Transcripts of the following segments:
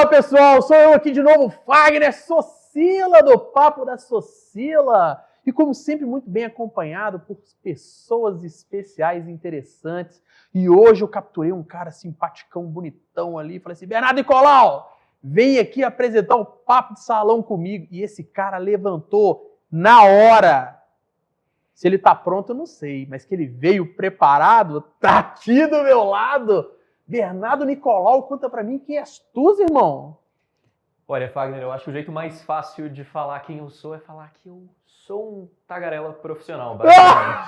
pessoal, sou eu aqui de novo, Fagner Socila, do Papo da Socila. E como sempre, muito bem acompanhado por pessoas especiais e interessantes. E hoje eu capturei um cara simpaticão, bonitão ali. Falei assim, Bernardo Nicolau, vem aqui apresentar o Papo de Salão comigo. E esse cara levantou na hora. Se ele tá pronto, eu não sei. Mas que ele veio preparado, tá aqui do meu lado. Bernardo Nicolau, conta pra mim quem és tu, irmão? Olha, Fagner, eu acho que o jeito mais fácil de falar quem eu sou é falar que eu sou um tagarela profissional, basicamente.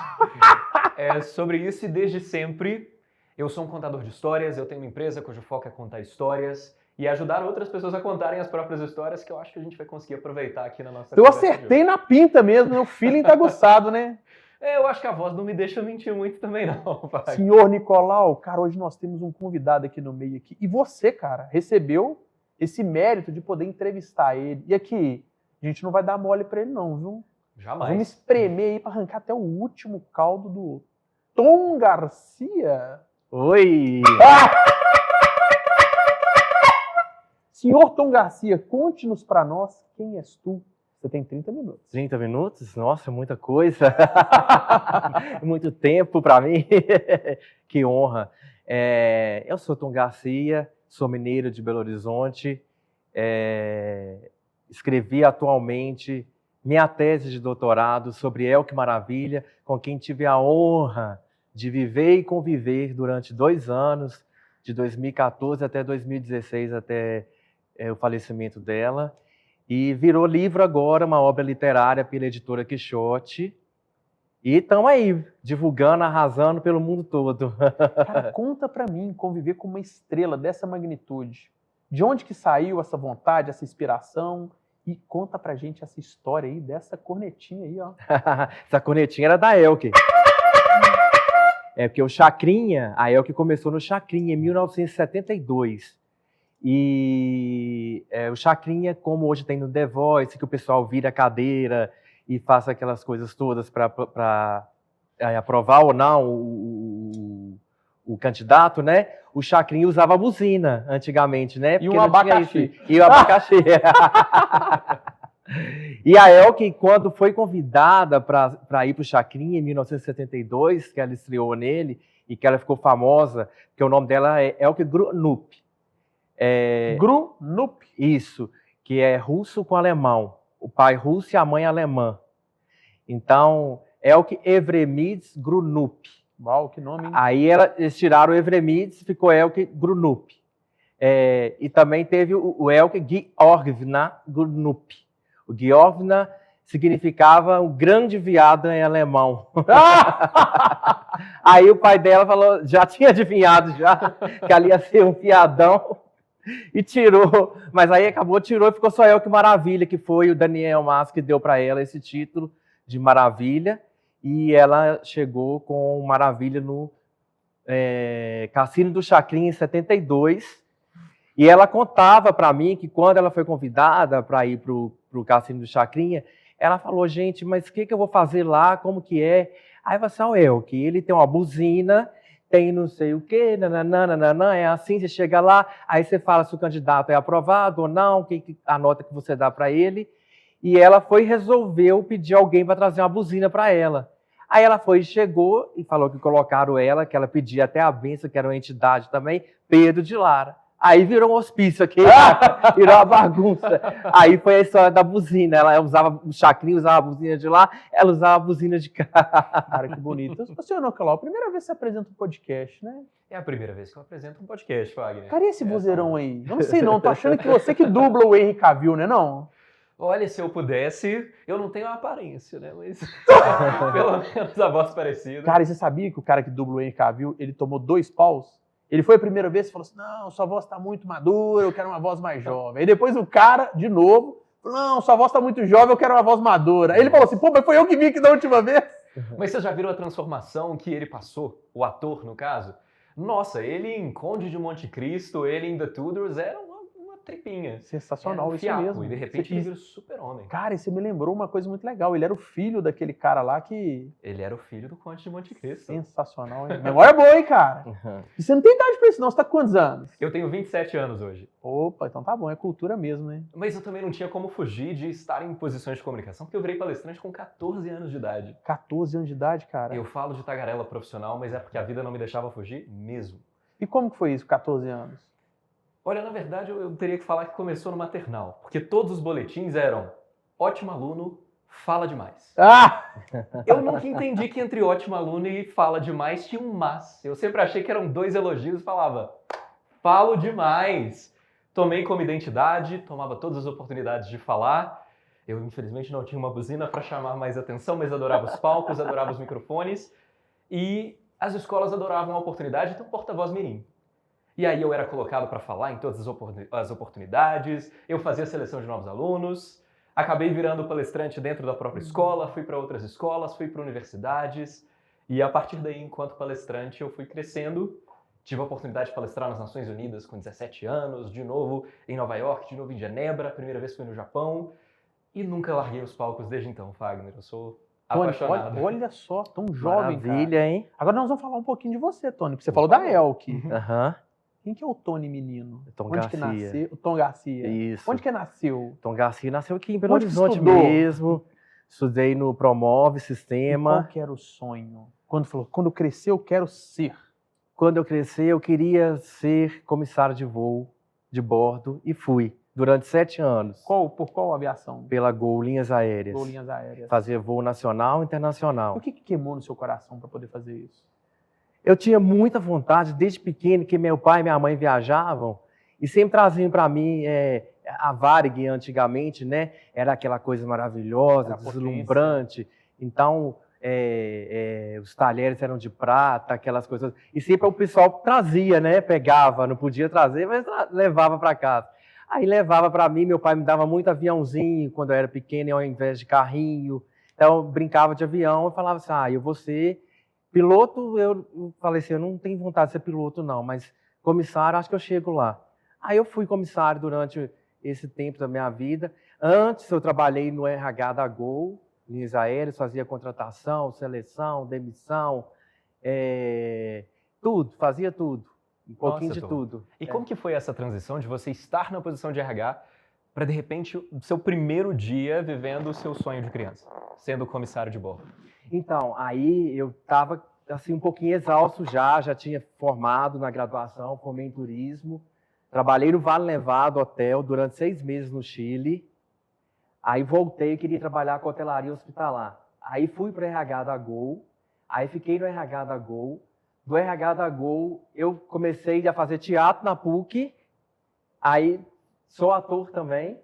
É sobre isso e desde sempre eu sou um contador de histórias, eu tenho uma empresa cujo foco é contar histórias e ajudar outras pessoas a contarem as próprias histórias, que eu acho que a gente vai conseguir aproveitar aqui na nossa conversa. Eu acertei na pinta mesmo, meu feeling tá aguçado, né? Eu acho que a voz não me deixa mentir muito também não, Fagner. Senhor Nicolau, cara, hoje nós temos um convidado aqui no meio aqui. E você, cara, recebeu esse mérito de poder entrevistar ele. E aqui, a gente não vai dar mole pra ele não, viu? Jamais. Vamos espremer aí pra arrancar até o último caldo do Tom Garcia. Oi! Senhor Tom Garcia, conte-nos pra nós quem és tu. Você tem 30 minutos. 30 minutos? Nossa, muita coisa. Muito tempo para mim. Que honra. Eu sou Tom Garcia, sou mineiro de Belo Horizonte. Escrevi atualmente minha tese de doutorado sobre El Que Maravilha, com quem tive a honra de viver e conviver durante 2 anos, de 2014 até 2016, até o falecimento dela. E virou livro agora, uma obra literária pela editora Quixote. E estamos aí, divulgando, arrasando pelo mundo todo. Cara, conta pra mim, conviver com uma estrela dessa magnitude. De onde que saiu essa vontade, essa inspiração? E conta pra gente essa história aí, dessa cornetinha aí, ó. Essa cornetinha era da Elke. Porque o Chacrinha, a Elke começou no Chacrinha em 1972. E o Chacrinha, como hoje tem no The Voice, que o pessoal vira a cadeira e faça aquelas coisas todas para aprovar ou não o candidato, né? O Chacrinha usava a buzina antigamente, né? Porque e um abacaxi. E o abacaxi. E a Elke, quando foi convidada para ir para o Chacrinha em 1972, que ela estreou nele e que ela ficou famosa, que o nome dela é Elke Grunup. Grunup. Isso, que é russo com alemão. O pai russo e a mãe alemã. Então, Elke Evremides Grunup. Uau, que nome, hein? Aí eles tiraram o Evremides, ficou Elke Grunup. E também teve o Elke Georgivna Grunup. O Georgivna significava o grande viado em alemão. Aí o pai dela falou, já tinha adivinhado já, que ali ia ser um viadão. E tirou, mas aí tirou e ficou só El Que Maravilha, que foi o Daniel Mas que deu para ela esse título de Maravilha, e ela chegou com Maravilha no Cassino do Chacrinha em 72, e ela contava para mim que quando ela foi convidada para ir para o Cassino do Chacrinha, ela falou, gente, mas o que eu vou fazer lá, como que é? Aí eu falei, El Que ele tem uma buzina, tem não sei o quê, nananana, é assim, você chega lá, aí você fala se o candidato é aprovado ou não, a nota que você dá para ele, e ela resolveu pedir alguém para trazer uma buzina para ela. Aí ela chegou e falou que colocaram ela, que ela pedia até a benção, que era uma entidade também, Pedro de Lara. Aí virou um hospício aqui, virou uma bagunça. Aí foi a história da buzina. Ela usava o Chacrinha, usava a buzina de lá, ela usava a buzina de cá. Cara, que bonito. Senhor Nicolau, primeira vez que você apresenta um podcast, né? É a primeira vez que eu apresento um podcast, Fagner. Cara, e esse vozeirão aí? Eu não sei não, tô achando que você que dubla o Henry Cavill, né não? Olha, se eu pudesse, eu não tenho a aparência, né? Mas pelo menos a voz parecida. Cara, e você sabia que o cara que dubla o Henry Cavill, ele tomou 2 paus? Ele foi a primeira vez e falou assim, não, sua voz tá muito madura, eu quero uma voz mais jovem. Aí depois o cara, de novo, falou, não, sua voz tá muito jovem, eu quero uma voz madura. Aí ele falou assim, pô, mas foi eu que vi aqui da última vez. Mas vocês já viram a transformação que ele passou? O ator, no caso? Nossa, ele em Conde de Monte Cristo, ele em The Tudors, era uma tripinha. Sensacional, Era um isso fiapo, mesmo. E de repente ele vira o super-homem. Cara, e você me lembrou uma coisa muito legal. Ele era o filho daquele cara lá que... Ele era o filho do Conde de Monte Cristo. Sensacional, hein? Memória boa, hein, cara? Uhum. E você não tem idade pra isso, não. Você tá com quantos anos? Eu tenho 27 anos hoje. Opa, então tá bom. É cultura mesmo, né? Mas eu também não tinha como fugir de estar em posições de comunicação, porque eu virei palestrante com 14 anos de idade. 14 anos de idade, cara. Eu falo de tagarela profissional, mas é porque a vida não me deixava fugir mesmo. E como que foi isso, 14 anos? Olha, na verdade, eu teria que falar que começou no maternal, porque todos os boletins eram ótimo aluno, fala demais. Ah! Eu nunca entendi que entre ótimo aluno e fala demais tinha um mas. Eu sempre achei que eram 2 elogios e falava, falo demais. Tomei como identidade, tomava todas as oportunidades de falar. Eu, infelizmente, não tinha uma buzina para chamar mais atenção, mas adorava os palcos, adorava os microfones. E as escolas adoravam a oportunidade de ter um porta-voz mirim. E aí eu era colocado para falar em todas as oportunidades, eu fazia seleção de novos alunos, acabei virando palestrante dentro da própria escola, fui para outras escolas, fui para universidades, e a partir daí, enquanto palestrante, eu fui crescendo. Tive a oportunidade de palestrar nas Nações Unidas com 17 anos, de novo em Nova York, de novo em Genebra, a primeira vez fui no Japão, e nunca larguei os palcos desde então, Fagner. Eu sou Tony, apaixonado. olha só, tão jovem, Maravilha, cara. hein? Agora nós vamos falar um pouquinho de você, Tony, porque você Por falou da favor. Elke. Aham. Quem que é o Tony menino? Tom Onde que Garcia. nasceu? O Tom Garcia. Isso. Onde que nasceu? Tom Garcia nasceu aqui em Belo Onde que Horizonte estudou? mesmo. Estudei no Promove E Sistema. qual que era o sonho? Quando falou, quando eu crescer eu quero ser. Quando eu crescer, eu queria ser comissário de voo de bordo e fui durante 7 anos Por qual aviação? pela Gol Linhas Aéreas. Ou linhas aéreas. Fazia voo nacional e internacional. O que queimou no seu coração para poder fazer isso? Eu tinha muita vontade desde pequeno, que meu pai e minha mãe viajavam e sempre traziam para mim a Varig antigamente, né? Era aquela coisa maravilhosa, Era a potência. deslumbrante. Então, os talheres eram de prata, aquelas coisas. E sempre o pessoal trazia, né? Pegava, não podia trazer, mas levava para casa. Aí levava para mim, meu pai me dava muito aviãozinho quando eu era pequeno, ao invés de carrinho. Então, eu brincava de avião e falava assim, eu vou ser piloto. Eu falei assim, eu não tenho vontade de ser piloto não, mas comissário, acho que eu chego lá. Aí eu fui comissário durante esse tempo da minha vida. Antes eu trabalhei no RH da Gol, Linhas Aéreas, fazia contratação, seleção, demissão, tudo, fazia tudo. Um pouquinho Nossa, de Tom. tudo. E como que foi essa transição de você estar na posição de RH para, de repente, o seu primeiro dia vivendo o seu sonho de criança, sendo comissário de bordo? Então, aí eu estava assim, um pouquinho exausto já tinha formado na graduação, formei em turismo, trabalhei no Vale Nevado Hotel durante 6 meses no Chile, aí voltei e queria trabalhar com hotelaria hospitalar. Aí fui para o RH da Gol, aí fiquei no RH da Gol. Do RH da Gol, eu comecei a fazer teatro na PUC, aí sou ator também,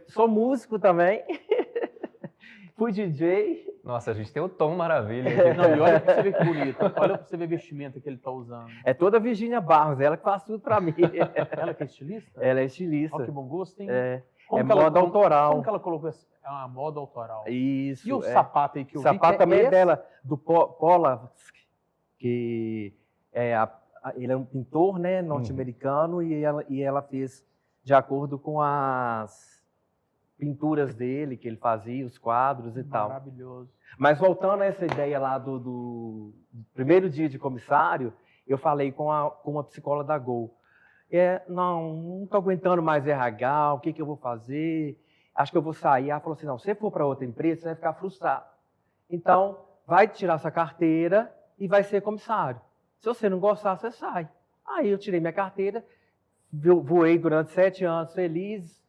sou músico também, fui DJ. Nossa, a gente tem o Tom Maravilha aqui. Não, e olha pra você ver que bonito. Olha pra você ver a vestimenta que ele tá usando. É toda a Virgínia Barros, ela que faz tudo pra mim. Ela que é estilista? Ela é estilista. Olha que bom gosto, hein? É Como que ela- moda autoral. Como que ela colocou essa? É uma moda autoral. Isso. E o é. sapato aí que eu O vi? sapato que também é esse? dela, do Polavsky, que ele é um pintor, né, norte-americano, e ela fez de acordo com as pinturas dele, que ele fazia, os quadros e tal. Maravilhoso. Mas voltando a essa ideia lá do primeiro dia de comissário, eu falei com uma psicóloga da Gol. Não estou aguentando mais RH, o que eu vou fazer? Acho que eu vou sair. Ela falou assim, não, se você for para outra empresa, você vai ficar frustrado. Então, vai tirar sua carteira e vai ser comissário. Se você não gostar, você sai. Aí eu tirei minha carteira, voei durante 7 anos feliz,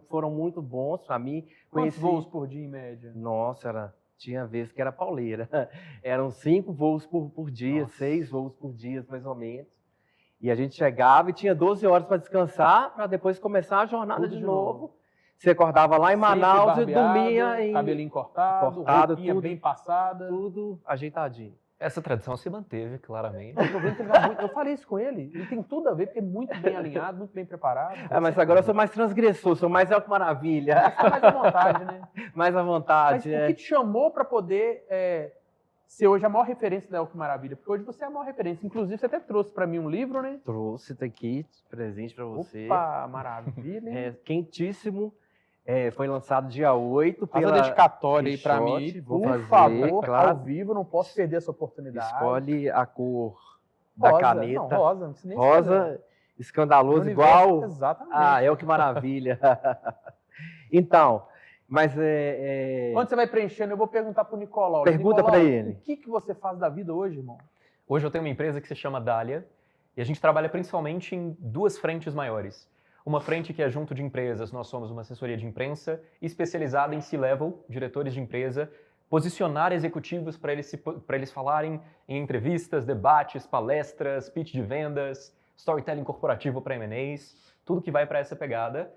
foram muito bons para mim. Quantos voos por dia em média? Nossa, tinha vezes que era pauleira. Eram 5 voos por dia, Nossa. 6 voos por dia, mais ou menos. E a gente chegava e tinha 12 horas para descansar, para depois começar a jornada Tudo de de novo. Você acordava lá em Manaus Sempre e barbeado, dormia em cabelinho cortado, roupinha tudo, bem passada. tudo ajeitadinho. Essa tradição se manteve, claramente. Eu tô vendo que ele vai muito- eu falei isso com ele. Ele tem tudo a ver, porque é muito bem alinhado, muito bem preparado. Mas agora eu sou mais transgressor, sou mais Elco Maravilha. Tá mais à vontade, né? Mais à Mas vontade. o que te chamou para poder ser hoje a maior referência da El Que Maravilha? Porque hoje você é a maior referência. Inclusive, você até trouxe para mim um livro, né? Trouxe, tá aqui, presente para você. Opa, maravilha, hein? É quentíssimo. Foi lançado dia 8 Faz pela a dedicatória aí para mim, Quixote. Vou por fazer, favor, claro. ao vivo, não posso perder essa oportunidade. Escolhe a cor da Rosa, caneta. não, rosa, não precisa nem escolher. Rosa, escandaloso, Universo, igual. Exatamente. Ah, é o que maravilha. Então, mas Quando você vai preenchendo, eu vou perguntar pro Nicolau. Pergunta Nicolau, pra ele. O que você faz da vida hoje, irmão? Hoje eu tenho uma empresa que se chama Dália e a gente trabalha principalmente em duas frentes maiores. Uma frente que é junto de empresas, nós somos uma assessoria de imprensa especializada em C-level, diretores de empresa, posicionar executivos para eles falarem em entrevistas, debates, palestras, pitch de vendas, storytelling corporativo para M&As, tudo que vai para essa pegada.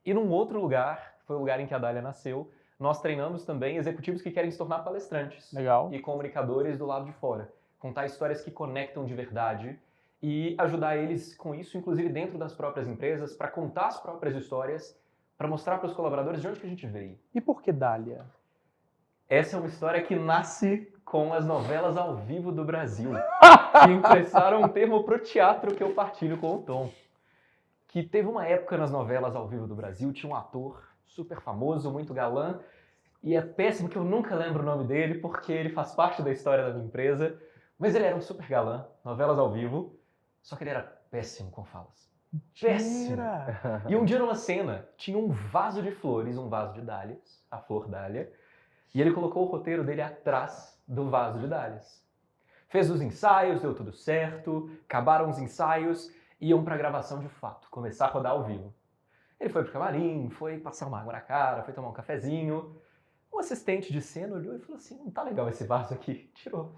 E num outro lugar, foi o lugar em que a Dália nasceu, nós treinamos também executivos que querem se tornar palestrantes. Legal. E comunicadores do lado de fora. Contar histórias que conectam de verdade e ajudar eles com isso, inclusive dentro das próprias empresas, para contar as próprias histórias, para mostrar para os colaboradores de onde que a gente veio. E por que Dália? Essa é uma história que nasce com as novelas ao vivo do Brasil, que emprestaram um termo pro teatro que eu partilho com o Tom. Que teve uma época nas novelas ao vivo do Brasil, tinha um ator super famoso, muito galã, e é péssimo que eu nunca lembro o nome dele, porque ele faz parte da história da minha empresa, mas ele era um super galã, novelas ao vivo, só que ele era péssimo com falas. Péssimo! Tira. E um dia numa cena, tinha um vaso de flores, um vaso de dálias, a flor dália, e ele colocou o roteiro dele atrás do vaso de dálias. Fez os ensaios, deu tudo certo, acabaram os ensaios, iam pra gravação de fato, começar a rodar ao vivo. Ele foi pro camarim, foi passar uma água na cara, foi tomar um cafezinho. Um assistente de cena olhou e falou assim, não tá legal esse vaso aqui. Tirou.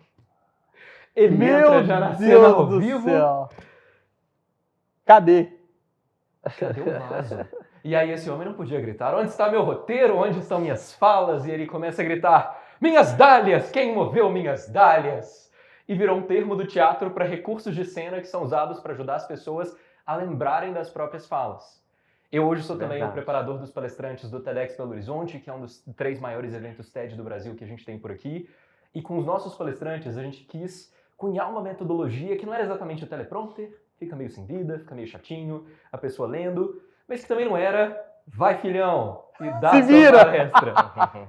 Ele entra já na cena ao vivo. Céu. Cadê? Cadê o vaso? E aí esse homem não podia gritar, onde está meu roteiro? Onde estão minhas falas? E ele começa a gritar, minhas dálias! Quem moveu minhas dálias? E virou um termo do teatro para recursos de cena que são usados para ajudar as pessoas a lembrarem das próprias falas. Eu hoje sou também o preparador dos palestrantes do TEDx Belo Horizonte, que é um dos 3 maiores eventos TED do Brasil que a gente tem por aqui. E com os nossos palestrantes a gente quis cunhar uma metodologia que não era exatamente o teleprompter, fica meio sem vida, fica meio chatinho, a pessoa lendo, mas que também não era, vai filhão, e dá Se sua vira! palestra.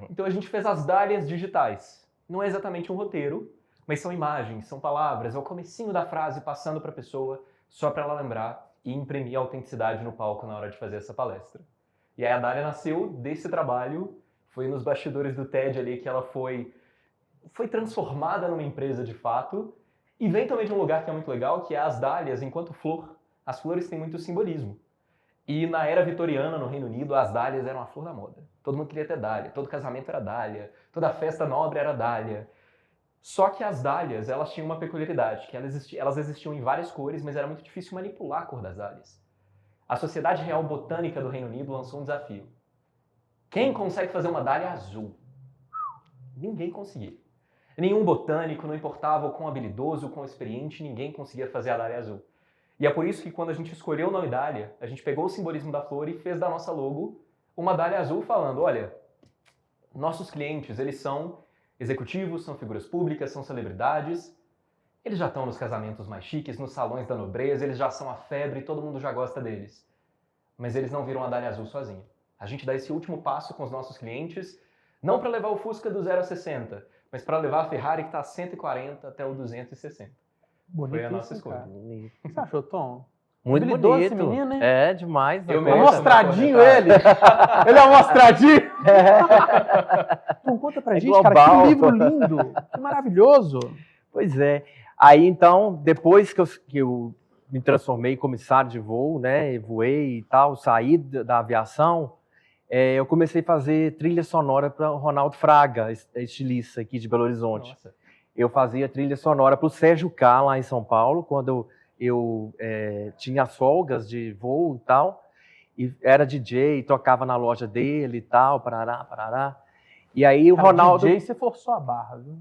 Então a gente fez as dálias digitais. Não é exatamente um roteiro, mas são imagens, são palavras, é o comecinho da frase passando para a pessoa, só para ela lembrar e imprimir a autenticidade no palco na hora de fazer essa palestra. E aí a Dália nasceu desse trabalho, foi nos bastidores do TED ali que ela foi transformada numa empresa de fato, e vem também de um lugar que é muito legal, que é as dálias enquanto flor. As flores têm muito simbolismo. E na era vitoriana, no Reino Unido, as dálias eram a flor da moda. Todo mundo queria ter dália, todo casamento era dália, toda festa nobre era dália. Só que as dálias, elas tinham uma peculiaridade, que elas existiam em várias cores, mas era muito difícil manipular a cor das dálias. A Sociedade Real Botânica do Reino Unido lançou um desafio. Quem consegue fazer uma dália azul? Ninguém conseguia. Nenhum botânico, não importava o quão habilidoso, o quão experiente, ninguém conseguia fazer a dália azul. E é por isso que quando a gente escolheu o nome dália, a gente pegou o simbolismo da flor e fez da nossa logo uma dália azul falando, olha, nossos clientes, eles são executivos, são figuras públicas, são celebridades, eles já estão nos casamentos mais chiques, nos salões da nobreza, eles já são a febre, todo mundo já gosta deles. Mas eles não viram a dália azul sozinho. A gente dá esse último passo com os nossos clientes, não para levar o Fusca do 0 a 60, mas para levar a Ferrari que está a 140 até o 260. Bonito. Foi a nossa escolha. Bonito. O que você achou, Tom? Muito Habilidoso bonito. esse menino, hein? É, demais. Eu né? mesmo. Amostradinho ele. Ele é amostradinho. Então conta pra gente, cara, global. que livro lindo. Que maravilhoso. Pois é. Aí, então, depois que eu me transformei em comissário de voo, né, voei e tal, saí da aviação, eu comecei a fazer trilha sonora para o Ronaldo Fraga, estilista aqui de Belo Horizonte. Nossa. Eu fazia trilha sonora para o Sérgio K, lá em São Paulo, quando eu tinha as folgas de voo e tal, e era DJ, tocava na loja dele e tal, parará, parará. E aí o Cara, Ronaldo... DJ, você forçou a barra, viu?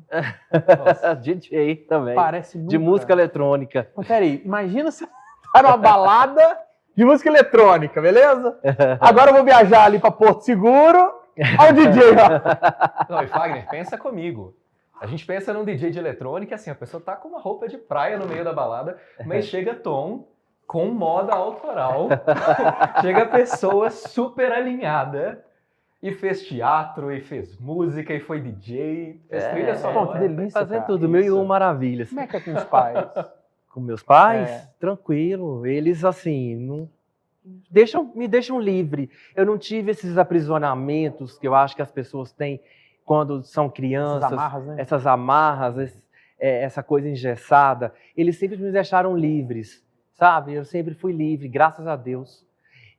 Nossa. DJ também, Parece nunca. de música eletrônica. Mas peraí, imagina você tá numa balada de música eletrônica, beleza? Agora eu vou viajar ali pra Porto Seguro. Olha o DJ lá. Não, e Fagner, pensa comigo. A gente pensa num DJ de eletrônica, assim, a pessoa tá com uma roupa de praia no meio da balada, mas chega Tom com moda autoral, chega pessoa super alinhada e fez teatro, e fez música, e foi DJ, fez trilha sonora. Pô, que delícia, Fazer cara. tudo, mil e Isso. uma maravilhas. Como é que é com os pais? Com meus pais, É. tranquilo. Eles, assim, não me deixam livre. Eu não tive esses aprisionamentos que eu acho que as pessoas têm quando são crianças. Essas amarras, né? Essas amarras, essa coisa engessada. Eles sempre me deixaram livres, sabe? Eu sempre fui livre, graças a Deus.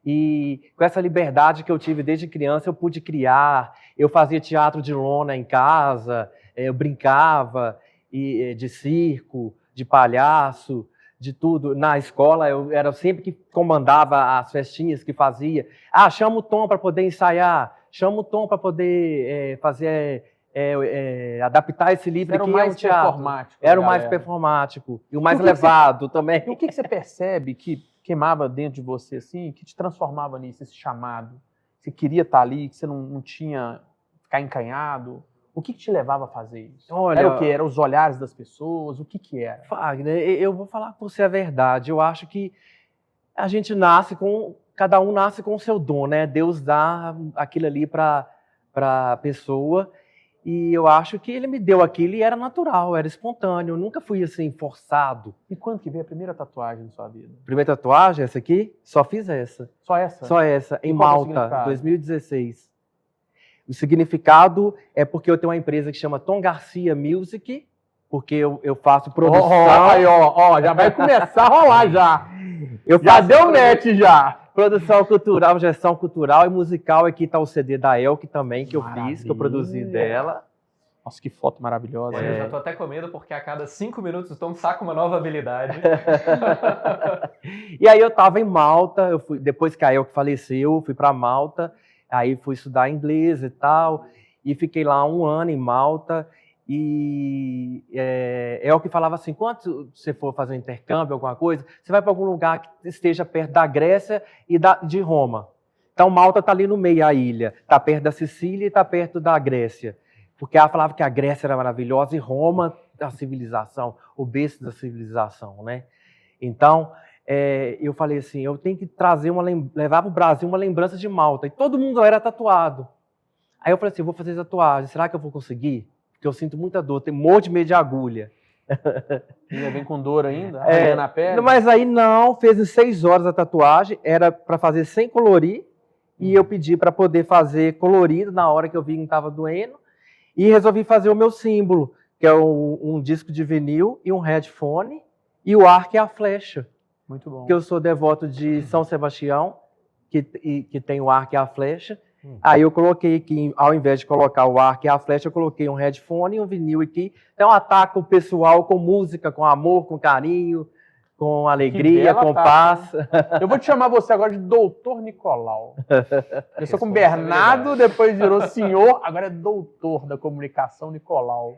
E com essa liberdade que eu tive desde criança, eu pude criar. Eu fazia teatro de lona em casa, eu brincava de circo, de palhaço, de tudo. Na escola, eu era sempre que comandava as festinhas que fazia. Ah, chama o Tom para poder ensaiar, chama o Tom para poder adaptar esse livro Era o aqui mais ao teatro. performático. Era o da mais galera. performático e o mais E o que que levado também. E o que você percebe que queimava dentro de você, assim, que te transformava nisso, esse chamado? Você queria estar ali, que você não tinha ficar encanhado? O que te levava a fazer isso? Olha, Era o quê? Era os olhares das pessoas? O que era? Wagner, eu vou falar por você a verdade. Eu acho que a gente nasce cada um nasce com o seu dom, né? Deus dá aquilo ali para a pessoa e eu acho que ele me deu aquilo e era natural, era espontâneo. Eu nunca fui assim forçado. E quando que veio a primeira tatuagem na sua vida? Primeira tatuagem, essa aqui, só fiz essa. Só essa? Só essa, em E qual que é o Malta, significado? 2016. O significado é porque eu tenho uma empresa que chama Tom Garcia Music, porque eu faço produção. Aí, ó, já vai começar a rolar já. Eu Já faço deu match já. produção cultural, gestão cultural e musical. Aqui está o CD da Elke também, que eu fiz, Maravilha. que eu produzi dela. Nossa, que foto maravilhosa. Olha, eu já tô até com medo, porque a cada 5 minutos o Tom saca uma nova habilidade. E aí eu estava em Malta, depois que a Elke faleceu, fui para Malta, aí fui estudar inglês e tal, e fiquei lá 1 ano em Malta. E Elke falava assim, quando você for fazer um intercâmbio, alguma coisa, você vai para algum lugar que esteja perto da Grécia e de Roma. Então Malta está ali no meio, a ilha, está perto da Sicília e está perto da Grécia. Porque ela falava que a Grécia era maravilhosa e Roma, a civilização, o berço da civilização, né? Então, eu falei assim, eu tenho que levar para o Brasil uma lembrança de Malta. E todo mundo era tatuado. Aí eu falei assim, eu vou fazer tatuagem, será que eu vou conseguir? Porque eu sinto muita dor, tenho morro de medo de agulha. Ainda vem com dor ainda, arranhando a pele. Mas aí não, fez em 6 horas a tatuagem, era para fazer sem colorir, e eu pedi para poder fazer colorido na hora que eu vi que não estava doendo, e resolvi fazer o meu símbolo, que é um disco de vinil e um headphone, e o arco e a flecha. Muito bom. Que eu sou devoto de São Sebastião, que tem o arco e a flecha. Aí eu coloquei aqui, ao invés de colocar o arco e a flecha, eu coloquei um headphone e um vinil aqui. Então ataco o pessoal com música, com amor, com carinho, com alegria, bela com taça, paz. Eu vou te chamar você agora de Doutor Nicolau. Eu sou como Bernardo, depois virou senhor, agora é doutor da comunicação Nicolau.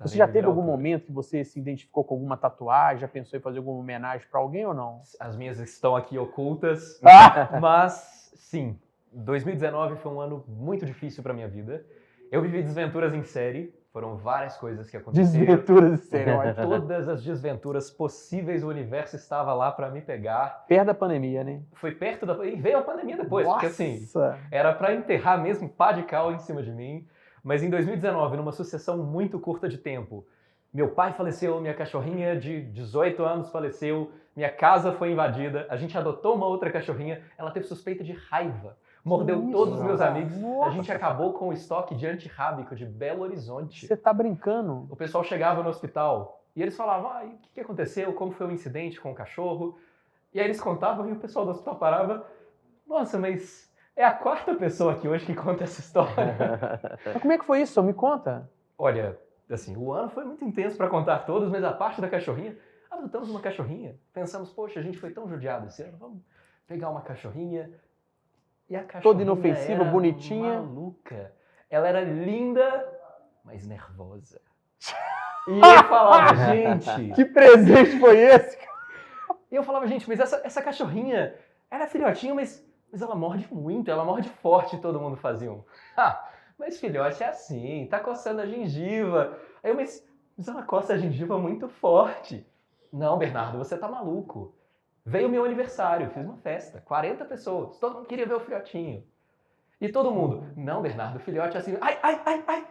Você já teve algum momento que você se identificou com alguma tatuagem, já pensou em fazer alguma homenagem para alguém ou não? As minhas estão aqui ocultas, Ah! mas sim, 2019 foi um ano muito difícil para minha vida. Eu vivi desventuras em série, foram várias coisas que aconteceram. Desventuras de sério, ótimo. Todas as desventuras possíveis, o universo estava lá para me pegar. Perto da pandemia, né? Foi perto da... E veio a pandemia depois, porque assim, Nossa! era para enterrar mesmo pá de cal em cima de mim. Mas em 2019, numa sucessão muito curta de tempo, meu pai faleceu, minha cachorrinha de 18 anos faleceu, minha casa foi invadida, a gente adotou uma outra cachorrinha, ela teve suspeita de raiva, mordeu todos os meus amigos, a gente acabou com o estoque de antirrábico de Belo Horizonte. Você tá brincando? O pessoal chegava no hospital e eles falavam, o que aconteceu, como foi o incidente com o cachorro? E aí eles contavam e o pessoal do hospital parava, nossa, mas... é a 4ª pessoa aqui hoje que conta essa história. Mas como é que foi isso? Me conta. Olha, assim, o ano foi muito intenso para contar todos, mas a parte da cachorrinha, adotamos uma cachorrinha. Pensamos, poxa, a gente foi tão judiado esse ano, vamos pegar uma cachorrinha. E a cachorrinha toda inofensiva, era bonitinha. maluca. Ela era linda, mas nervosa. E eu falava, gente... Que presente foi esse? E eu falava, gente, mas essa cachorrinha, ela é filhotinha, mas ela morde muito, ela morde forte, todo mundo fazia um. mas filhote é assim, tá coçando a gengiva. Aí eu, mas ela coça a gengiva muito forte. Não, Bernardo, você tá maluco. Veio o meu aniversário, fiz uma festa, 40 pessoas, todo mundo queria ver o filhotinho. E todo mundo, não, Bernardo, o filhote é assim, ai, ai, ai, ai.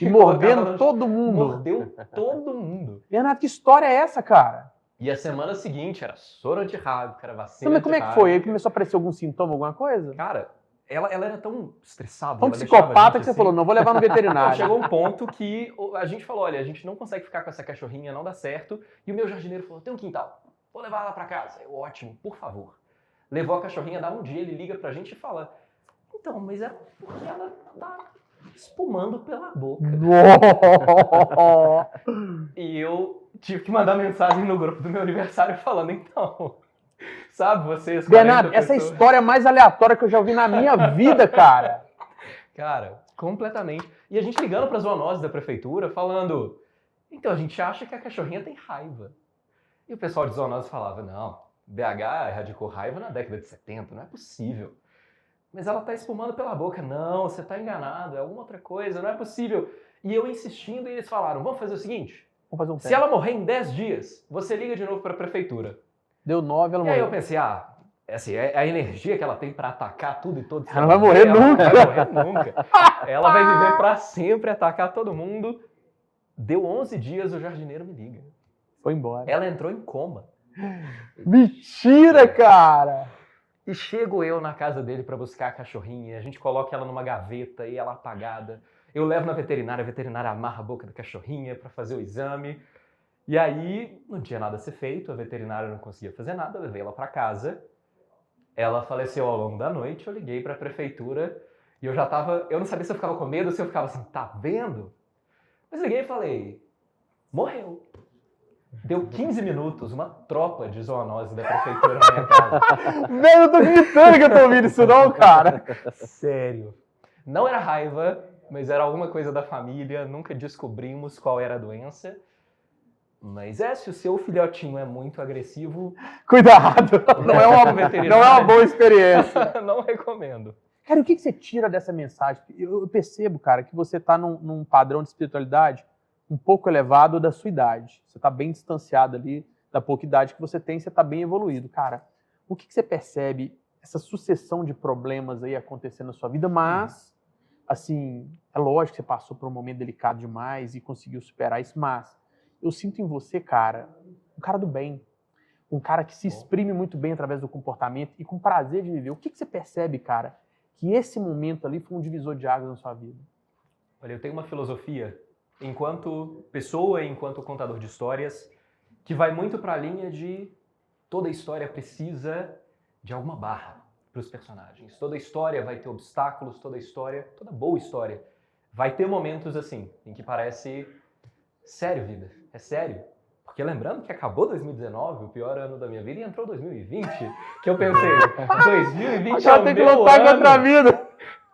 E mordendo todo mundo. Mordeu todo mundo. Bernardo, que história é essa, cara? E a semana seguinte era soro antirrábico, era vacina Então, mas como é que antirrábica. foi? Aí começou a aparecer algum sintoma, alguma coisa? Cara, ela era tão estressada. Tão ela deixava a psicopata gente que você assim. falou, não vou levar no Não, veterinário. chegou um ponto que a gente falou, olha, a gente não consegue ficar com essa cachorrinha, não dá certo. E o meu jardineiro falou, tem um quintal, vou levar ela pra casa. Eu, ótimo, por favor. Levou a cachorrinha, dá um dia, ele liga pra gente e fala, então, mas é porque ela tá espumando pela boca. E eu tive que mandar mensagem no grupo do meu aniversário falando, então, sabe, vocês... Bernardo, 40 essa é a pessoas- história mais aleatória que eu já ouvi na minha vida, cara. Cara, completamente. E a gente ligando para as zoonoses da prefeitura, falando, então a gente acha que a cachorrinha tem raiva. E o pessoal de zoonoses falava, não, BH erradicou raiva na década de 70, não é possível. Mas ela tá espumando pela boca. Não, você tá enganado, é alguma outra coisa, não é possível. E eu insistindo, e eles falaram, vamos fazer o seguinte, Vamos fazer um se teste. ela morrer em 10 dias, você liga de novo para a prefeitura. Deu 9, ela E aí eu morreu. pensei, assim, é a energia que ela tem pra atacar tudo e todos. Ela não vai morrer nunca. Ela não vai morrer nunca. Ela vai viver pra sempre, atacar todo mundo. Deu 11 dias, o jardineiro me liga. Foi embora. Ela entrou em coma. Mentira, cara! E chego eu na casa dele pra buscar a cachorrinha, a gente coloca ela numa gaveta e ela apagada. Eu levo na veterinária, a veterinária amarra a boca da cachorrinha pra fazer o exame. E aí, não tinha nada a ser feito, a veterinária não conseguia fazer nada, eu levei ela pra casa. Ela faleceu ao longo da noite, eu liguei pra prefeitura e eu não sabia se eu ficava com medo ou se eu ficava assim, tá vendo? Mas liguei e falei, morreu. Deu 15 minutos, uma tropa de zoonose da prefeitura na minha casa. Velho, eu tô gritando que eu tô ouvindo isso não, cara. Sério. Não era raiva, mas era alguma coisa da família, nunca descobrimos qual era a doença. Mas se o seu filhotinho é muito agressivo, Cuidado. Não é uma, veterinário. não é uma boa experiência. Não recomendo. Cara, o que você tira dessa mensagem? Eu percebo, cara, que você tá num padrão de espiritualidade um pouco elevado da sua idade. Você tá bem distanciado ali da pouca idade que você tem, você tá bem evoluído. Cara, o que você percebe essa sucessão de problemas aí acontecendo na sua vida, mas, assim, é lógico que você passou por um momento delicado demais e conseguiu superar isso, mas eu sinto em você, cara, um cara do bem, um cara que se exprime muito bem através do comportamento e com prazer de viver. O que você percebe, cara, que esse momento ali foi um divisor de águas na sua vida? Olha, eu tenho uma filosofia, enquanto pessoa, enquanto contador de histórias, que vai muito para a linha de toda história precisa de alguma barra para os personagens. Toda história vai ter obstáculos, toda boa história vai ter momentos assim, em que parece sério, vida, é sério. Porque lembrando que acabou 2019, o pior ano da minha vida, e entrou 2020, que eu pensei, 2020 Já é o tem que meu lutar ano. contra a vida.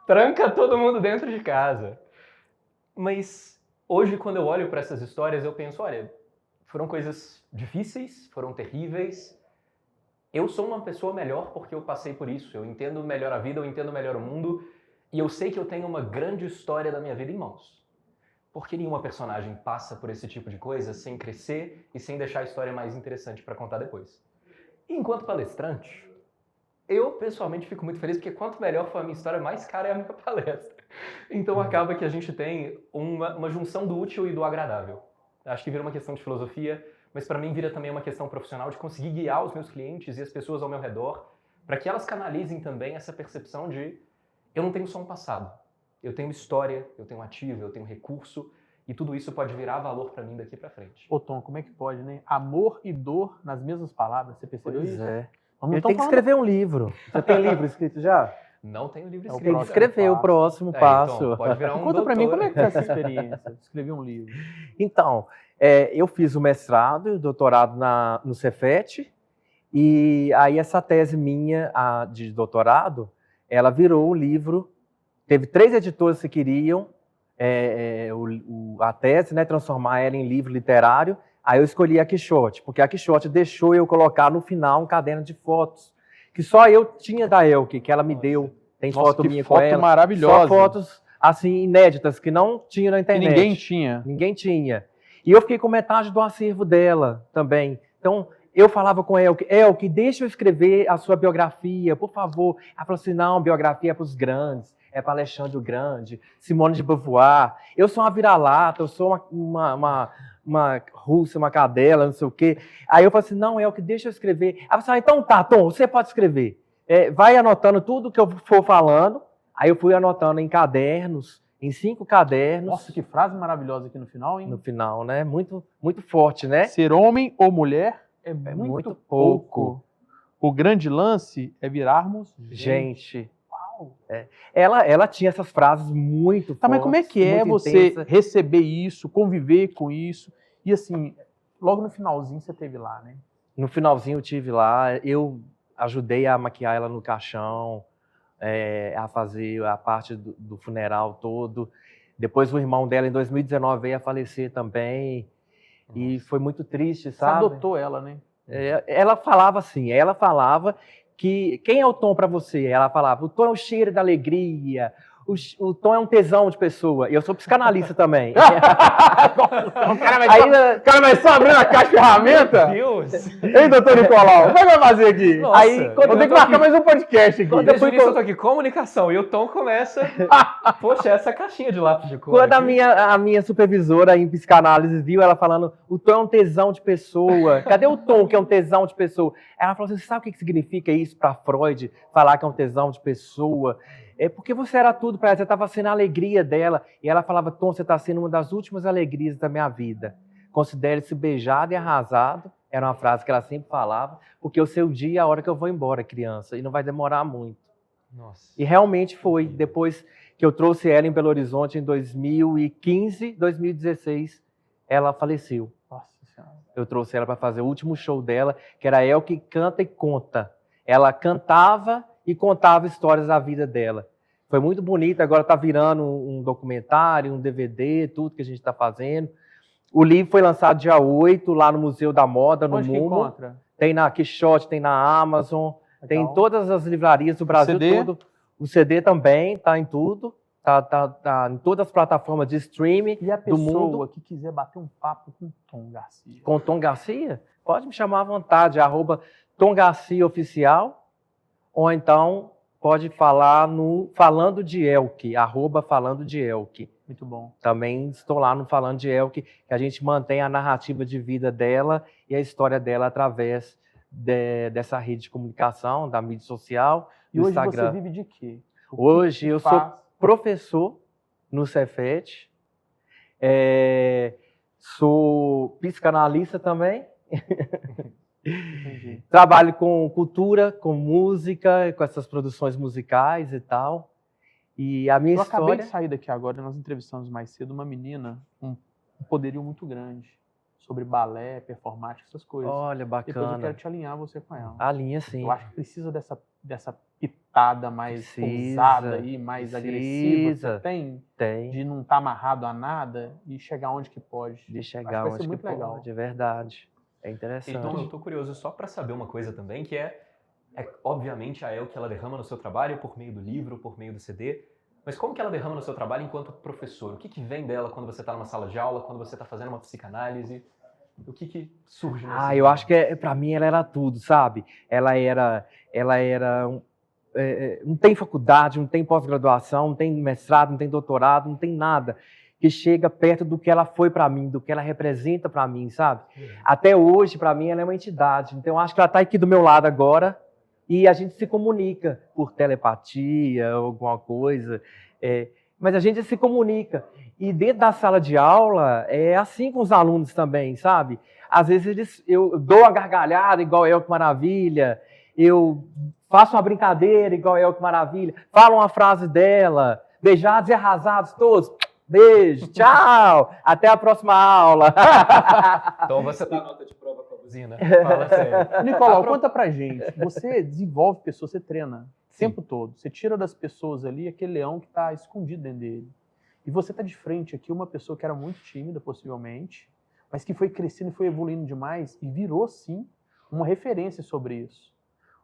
Tranca todo mundo dentro de casa. Mas hoje, quando eu olho para essas histórias, eu penso, olha, foram coisas difíceis, foram terríveis. Eu sou uma pessoa melhor porque eu passei por isso. Eu entendo melhor a vida, eu entendo melhor o mundo. E eu sei que eu tenho uma grande história da minha vida em mãos. Porque nenhuma personagem passa por esse tipo de coisa sem crescer e sem deixar a história mais interessante para contar depois. E enquanto palestrante, eu pessoalmente fico muito feliz porque quanto melhor for a minha história, mais cara é a minha palestra. Então acaba que a gente tem uma junção do útil e do agradável. Acho que vira uma questão de filosofia, mas para mim vira também uma questão profissional de conseguir guiar os meus clientes e as pessoas ao meu redor para que elas canalizem também essa percepção de eu não tenho só um passado. Eu tenho história, eu tenho ativo, eu tenho recurso, e tudo isso pode virar valor para mim daqui para frente. Ô Tom, como é que pode, né? Amor e dor nas mesmas palavras, você percebeu isso? é. Vamos Ele então tem que falando- escrever um livro. Você tem livro escrito já? Não tenho livro É o escrito. Tem que próximo escrever o passo. próximo É, passo. então, pode virar um Conta pra mim doutor. como é que foi essa experiência de escrever um livro. Então, eu fiz o mestrado e o doutorado no Cefet, e aí essa tese minha de doutorado, ela virou um livro. Teve 3 editores que queriam a tese, né, transformar ela em livro literário. Aí eu escolhi a Quixote, porque a Quixote deixou eu colocar no final um caderno de fotos, que só eu tinha da Elke, que ela me deu. Tem Nossa, foto que minha foto com ela. maravilhosa. Só fotos assim, inéditas, que não tinha na Que internet. ninguém tinha. Ninguém tinha. E eu fiquei com metade do acervo dela também. Então, eu falava com Elke, deixa eu escrever a sua biografia, por favor. Ela falou assim, não, biografia é para os grandes, é para Alexandre o Grande, Simone de Beauvoir. Eu sou uma vira-lata, eu sou uma russa, uma cadela, não sei o quê. Aí eu falei assim, não, Elke, deixa eu escrever. Ela falou assim, então tá, Tom, você pode escrever. Vai anotando tudo que eu for falando. Aí eu fui anotando em cadernos, em 5 cadernos. Nossa, que frase maravilhosa aqui no final, hein? No final, né? Muito, muito forte, né? Ser homem ou mulher é muito muito pouco. pouco. O grande lance é virarmos Gente. Uau. Ela tinha essas frases muito fortes. Tá, mas como é que é muito você intensas. receber isso, conviver com isso? E assim, logo no finalzinho você teve lá, né? No finalzinho eu tive lá, eu ajudei a maquiar ela no caixão, a fazer a parte do funeral todo. Depois o irmão dela, em 2019, veio a falecer também. E foi muito triste, Você sabe? adotou ela, né? Ela falava assim, ela falava que quem é o Tom para você? Ela falava, o Tom é o cheiro da alegria, o Tom é um tesão de pessoa. E eu sou psicanalista também. O cara vai só abrindo a caixa de ferramenta? Meu Deus! Ei, doutor Nicolau, como é que vai fazer aqui? Nossa, Aí, quando Vou ter eu que tô marcar aqui- mais um podcast aqui. Desde o início eu tô aqui, comunicação, e o Tom começa, poxa, essa caixinha de lápis de cor Quando aqui. a minha supervisora em psicanálise viu ela falando, o Tom é um tesão de pessoa. Cadê o Tom que é um tesão de pessoa? Ela falou assim, você sabe o que significa isso para Freud, falar que é um tesão de pessoa? É porque você era tudo para ela, você estava sendo a alegria dela. E ela falava, Tom, você está sendo uma das últimas alegrias da minha vida. Considere-se beijado e arrasado. Era uma frase que ela sempre falava, porque o seu dia é a hora que eu vou embora, criança, e não vai demorar muito. Nossa. E realmente foi. Depois que eu trouxe ela em Belo Horizonte em 2015, 2016, ela faleceu. Nossa Senhora. Eu trouxe ela para fazer o último show dela, que era Elke Canta e Conta. Ela cantava e contava histórias da vida dela. Foi muito bonito, agora está virando um documentário, um DVD, tudo que a gente está fazendo. O livro foi lançado dia 8, lá no Museu da Moda, no Onde que Mundo. encontra? Tem na Quixote, tem na Amazon, tem em Legal. todas as livrarias do Brasil CD? todo. O CD também está em tudo. Tá em todas as plataformas de streaming E a do pessoa mundo. que quiser bater um papo com Tom Garcia? Com Tom Garcia, pode me chamar à vontade, @Tom Garcia Oficial, ou então pode falar no Falando de Elke, @Falando de Elke. Muito bom. Também estou lá no Falando de Elke, que a gente mantém a narrativa de vida dela e a história dela através dessa rede de comunicação, da mídia social, E do hoje Instagram. você vive de quê? O que Hoje que eu faz? sou professor no Cefet, sou psicanalista também, Entendi. trabalho com cultura, com música, com essas produções musicais e tal. E a minha Eu acabei história... de sair daqui agora, nós entrevistamos mais cedo uma menina com um poderio muito grande sobre balé, performática, essas coisas. Olha, Depois eu bacana. quero te alinhar você com ela. A linha, sim. Eu acho que precisa dessa pitada mais Precisa, ousada aí, mais agressiva. Você tem Tem. de não estar amarrado a nada e chegar onde que pode. De Acho chegar que vai ser onde que muito legal. pode, é verdade. É interessante. Então, eu tô curioso só para saber uma coisa também, que é obviamente a Elke, ela derrama no seu trabalho por meio do livro, por meio do CD, mas como que ela derrama no seu trabalho enquanto professor? O que vem dela quando você está numa sala de aula, quando você está fazendo uma psicanálise? O que surge nesse Eu acho que para mim ela era tudo, sabe? Ela era não tem faculdade, não tem pós-graduação, não tem mestrado, não tem doutorado, não tem nada que chega perto do que ela foi para mim, do que ela representa para mim, sabe? Até hoje, para mim, ela é uma entidade. Então, eu acho que ela está aqui do meu lado agora e a gente se comunica por telepatia, alguma coisa. Mas a gente se comunica. E dentro da sala de aula, é assim com os alunos também, sabe? Às vezes eu dou uma gargalhada igual Elke Maravilha, eu faço uma brincadeira igual Elke Maravilha, falo uma frase dela, beijados e arrasados todos. Beijo, tchau, até a próxima aula. Então você dá nota de prova com a buzina. Fala sério. Nicolau, conta pra gente. Você desenvolve pessoas, você treina o tempo todo. Você tira das pessoas ali aquele leão que está escondido dentro dele. E você está de frente aqui, uma pessoa que era muito tímida, possivelmente, mas que foi crescendo e foi evoluindo demais e virou, sim, uma referência sobre isso.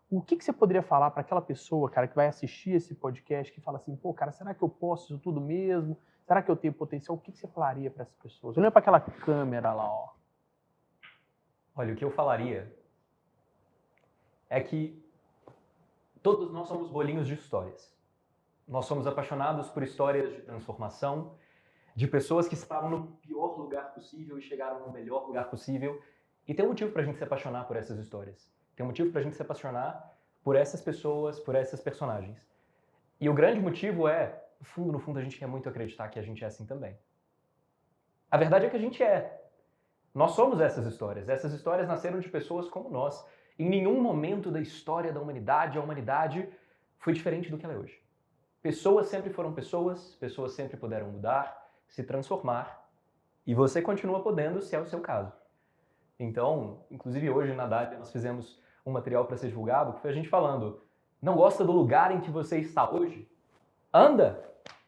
O que você poderia falar para aquela pessoa, cara, que vai assistir esse podcast, que fala assim, pô, cara, será que eu posso isso tudo mesmo? Será que eu tenho potencial? O que você falaria para essas pessoas? Olha para aquela câmera lá, ó. Olha, o que eu falaria é que todos nós somos bolinhos de histórias. Nós somos apaixonados por histórias de transformação, de pessoas que estavam no pior lugar possível e chegaram no melhor lugar possível. E tem um motivo para a gente se apaixonar por essas histórias. Tem um motivo para a gente se apaixonar por essas pessoas, por esses personagens. E o grande motivo é, no fundo, a gente quer muito acreditar que a gente é assim também. A verdade é que a gente é. Nós somos essas histórias. Essas histórias nasceram de pessoas como nós. Em nenhum momento da história da humanidade, a humanidade foi diferente do que ela é hoje. Pessoas sempre foram pessoas sempre puderam mudar, se transformar, e você continua podendo, se é o seu caso. Então, inclusive hoje na Dália nós fizemos um material para ser divulgado, que foi a gente falando, não gosta do lugar em que você está hoje? Anda!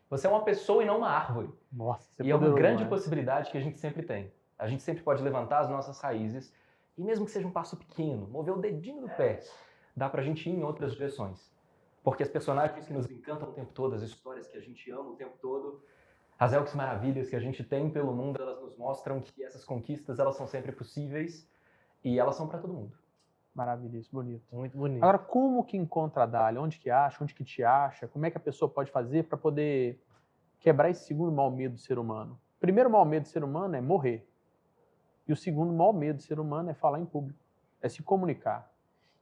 Você é uma pessoa e não uma árvore. Nossa, e é uma grande possibilidade que a gente sempre tem. A gente sempre pode levantar as nossas raízes, e mesmo que seja um passo pequeno, mover o dedinho do pé, dá pra gente ir em outras direções. Porque as personagens que nos encantam o tempo todo, as histórias que a gente ama o tempo todo, as Elks Maravilhas que a gente tem pelo mundo, elas nos mostram que essas conquistas, elas são sempre possíveis e elas são para todo mundo. Maravilhoso, bonito. Muito bonito. Agora, como que encontra a Dália? Onde que acha? Onde que te acha? Como é que a pessoa pode fazer para poder quebrar esse segundo maior medo do ser humano? O primeiro maior medo do ser humano é morrer. E o segundo maior medo do ser humano é falar em público, é se comunicar.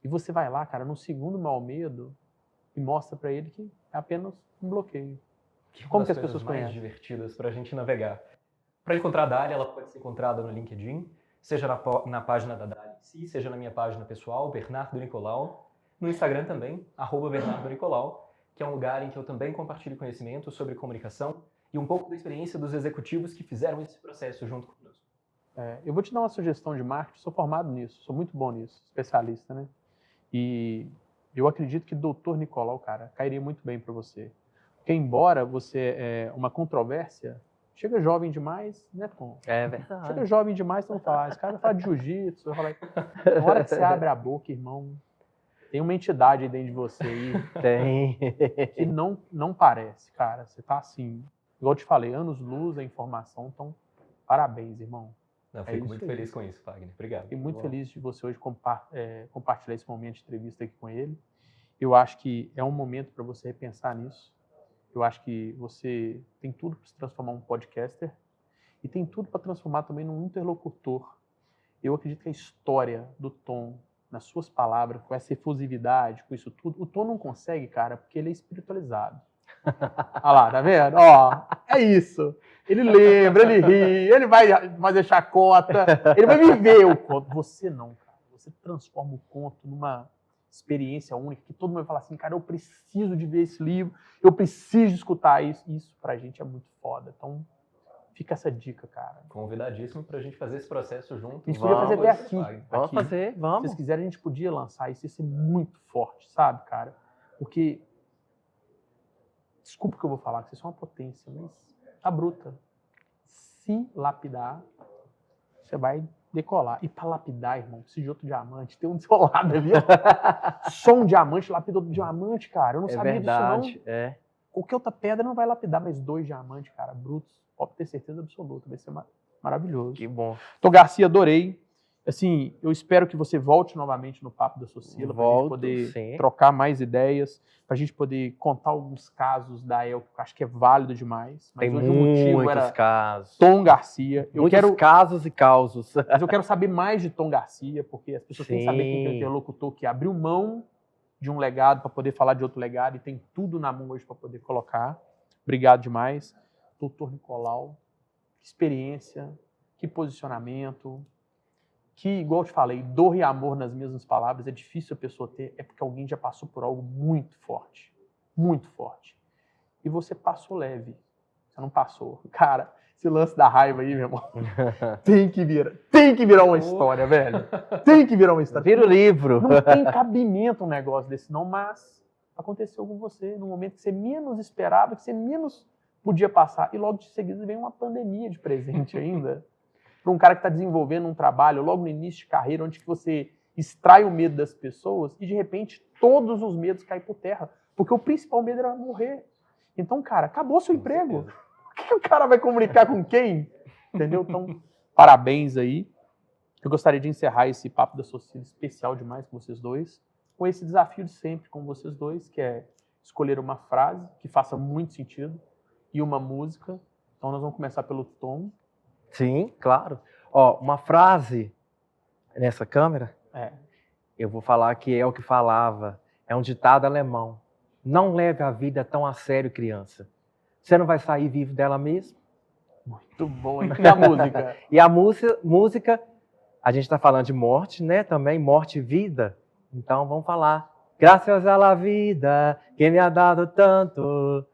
E você vai lá, cara, no segundo maior medo e mostra para ele que é apenas um bloqueio. Como que as pessoas mais conhecem? Divertidas para a gente navegar. Para encontrar a Dália, ela pode ser encontrada no LinkedIn, seja na página da Dália em si, seja na minha página pessoal, Bernardo Nicolau, no Instagram também, @Bernardo Nicolau, que é um lugar em que eu também compartilho conhecimento sobre comunicação e um pouco da experiência dos executivos que fizeram esse processo junto conosco. Eu vou te dar uma sugestão de marketing, sou formado nisso, sou muito bom nisso, especialista, né? E eu acredito que Dr. Nicolau, cara, cairia muito bem para você. Porque embora você é uma controvérsia, chega jovem demais, né, Tom? É verdade. Chega jovem demais, então falar, esse cara vai falar de jiu-jitsu, vai falar... Na hora que você abre a boca, irmão, tem uma entidade aí dentro de você aí Tem. que não parece, cara. Você tá assim, igual eu te falei, anos-luz, a informação, então parabéns, irmão. Eu fico muito feliz com isso, Fagner. Obrigado. Fiquei muito feliz de você hoje compartilhar esse momento de entrevista aqui com ele. Eu acho que é um momento para você repensar nisso. Eu acho que você tem tudo para se transformar em um podcaster e tem tudo para transformar também num interlocutor. Eu acredito que a história do Tom, nas suas palavras, com essa efusividade, com isso tudo, o Tom não consegue, cara, porque ele é espiritualizado. Olha lá, tá vendo? Ó, é isso. Ele lembra, ele ri, ele vai fazer chacota, ele vai viver o conto. Você não, cara. Você transforma o conto numa experiência única, que todo mundo vai falar assim, cara, eu preciso de ver esse livro, eu preciso escutar isso. Isso pra gente é muito foda. Então, fica essa dica, cara. Convidadíssimo pra gente fazer esse processo junto. A gente podia fazer até aqui. Vamos fazer, Se vamos. vocês quiserem, a gente podia lançar isso, ia ser muito forte, sabe, cara? Porque, desculpa o que eu vou falar, que vocês são uma potência, mas tá bruta. Se lapidar, você vai decolar. E pra lapidar, irmão, precisa de outro diamante. Tem um do seu lado ali, ó. Só um diamante, lapida outro diamante, cara. Eu não sabia disso, não. É. Qualquer outra pedra não vai lapidar, mas 2 diamantes, cara, brutos. Pode ter certeza absoluta, vai ser maravilhoso. Que bom. Então, Garcia, adorei. Assim, eu espero que você volte novamente no Papo da Socila para a gente poder trocar mais ideias, para a gente poder contar alguns casos da El, que eu acho que é válido demais. Mas tem hoje o motivo era casos. Tom Garcia. Muitos casos e causos. Mas eu quero saber mais de Tom Garcia, porque as pessoas têm que saber quem é o interlocutor que abriu mão de um legado para poder falar de outro legado e tem tudo na mão hoje para poder colocar. Obrigado demais. Doutor Nicolau, que experiência, que posicionamento... que, igual eu te falei, dor e amor nas mesmas palavras é difícil a pessoa ter, é porque alguém já passou por algo muito forte. Muito forte. E você passou leve. Você não passou. Cara, esse lance da raiva aí, meu irmão, tem que virar uma história, velho. Tem que virar uma história. Vira o livro. Não tem cabimento um negócio desse não, mas aconteceu com você no momento que você menos esperava, que você menos podia passar. E logo de seguida vem uma pandemia de presente ainda. Para um cara que está desenvolvendo um trabalho logo no início de carreira, onde que você extrai o medo das pessoas e, de repente, todos os medos caem por terra. Porque o principal medo era morrer. Então, cara, acabou seu emprego. O que o cara vai comunicar com quem? Entendeu? Então, parabéns aí. Eu gostaria de encerrar esse Papo da Socila especial demais com vocês dois, com esse desafio de sempre com vocês dois, que é escolher uma frase que faça muito sentido e uma música. Então, nós vamos começar pelo Tom. Sim, claro. Ó, uma frase nessa câmera, É. eu vou falar que é o que falava. É um ditado alemão. Não leve a vida tão a sério, criança. Você não vai sair vivo dela mesmo. Muito bom, hein? E a música? E a música, a gente está falando de morte, né? Também morte e vida. Então vamos falar. Graças à la vida, que me ha dado tanto.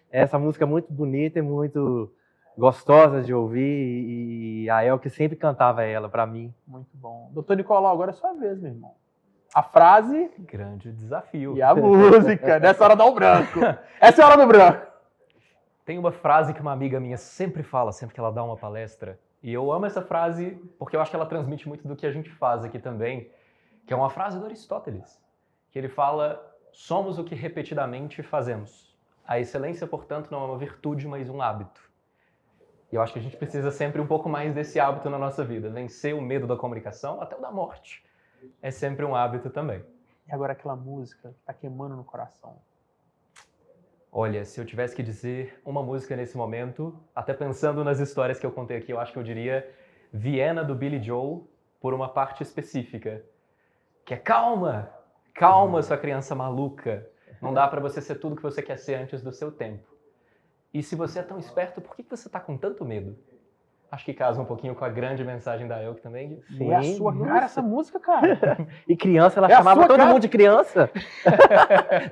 Essa música é muito bonita e muito gostosa de ouvir. E a Elke sempre cantava ela para mim. Muito bom. Doutor Nicolau, agora é sua vez, meu irmão. A frase Grande desafio. e a música. Nessa hora dá um branco. Essa é a hora do branco. Tem uma frase que uma amiga minha sempre fala, sempre que ela dá uma palestra, e eu amo essa frase porque eu acho que ela transmite muito do que a gente faz aqui também, que é uma frase do Aristóteles, que ele fala: somos o que repetidamente fazemos. A excelência, portanto, não é uma virtude, mas um hábito. E eu acho que a gente precisa sempre um pouco mais desse hábito na nossa vida. Vencer o medo da comunicação, até o da morte, é sempre um hábito também. E agora aquela música que tá queimando no coração. Olha, se eu tivesse que dizer uma música nesse momento, até pensando nas histórias que eu contei aqui, eu acho que eu diria Viena, do Billy Joel, por uma parte específica, que é calma, calma, sua criança maluca. Não dá pra você ser tudo que você quer ser antes do seu tempo. E se você é tão esperto, por que você tá com tanto medo? Acho que casa um pouquinho com a grande mensagem da Elke também. É a sua cara essa música, cara. E criança, ela É a chamava sua todo cara. mundo de criança.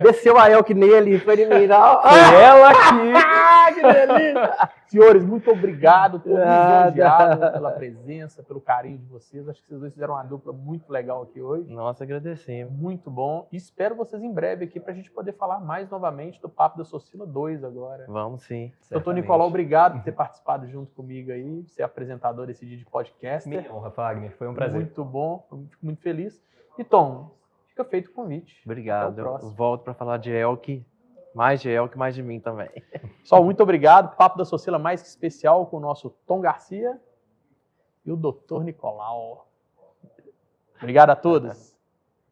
Desceu a Elke nele, foi eliminar. Foi ela aqui! Ah, que delícia! Senhores, muito obrigado por me elogiado, pela presença, pelo carinho de vocês. Acho que vocês dois fizeram uma dupla muito legal aqui hoje. Nossa, agradecemos. Muito bom. E espero vocês em breve aqui para a gente poder falar mais novamente do Papo da Socila 2 agora. Vamos sim. Doutor Nicolau, obrigado por ter participado junto comigo aí, ser apresentador desse dia de podcast. Minha honra, Fagner. Foi um prazer. Muito bom, eu fico muito feliz. E Tom, fica feito o convite. Obrigado. Até o próximo. Eu volto para falar de Elke. Mais de Elke, mais de mim também. Pessoal, muito obrigado. Papo da Socila mais que especial com o nosso Tom Garcia e o Dr. Nicolau. Obrigado a todos.